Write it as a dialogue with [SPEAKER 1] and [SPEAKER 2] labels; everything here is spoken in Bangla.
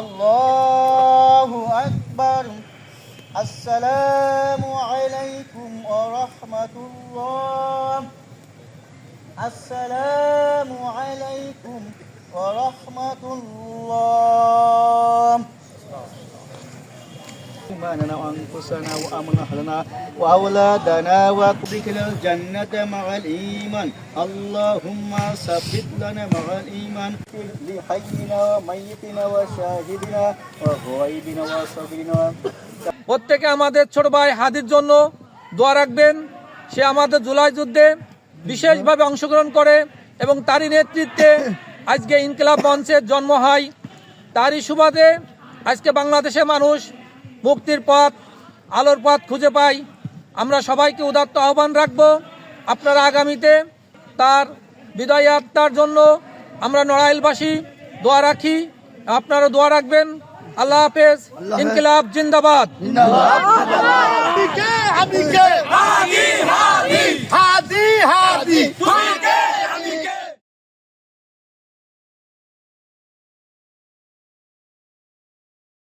[SPEAKER 1] আল্লাহু আকবার। আসসালামু আলাইকুম ওয়া রাহমাতুল্লাহ। আসসালামু আলাইকুম ওয়া রাহমাতুল্লাহ। إيماننا وأنفسنا وأمن أهلنا وأولادنا وأقبلنا الجنة مع الإيمان. اللهم ثبت لنا مع الإيمان لحينا وميتنا وشاهدنا وغائبنا وصغيرنا.
[SPEAKER 2] প্রত্যেকে আমাদের ছোট ভাই হাদির জন্য দোয়া রাখবেন। সে আমাদের জুলাই যুদ্ধে বিশেষভাবে অংশগ্রহণ করে এবং তারই নেতৃত্বে আজকে ইনকিলাব মঞ্চের জন্ম হয়। তারই সুবাদে আজকে বাংলাদেশের মানুষ মুক্তির পথ, আলোর পথ খুঁজে পায়। আমরা সবাইকে উদাত্ত আহ্বান রাখব, আপনারা আগামীতে তার বিদায় আত্মার জন্য আমরা নড়াইলবাসী দোয়া রাখি, আপনারা দোয়া রাখবেন। আল্লাহ হাফেজ। ইনকিলাব জিন্দাবাদ।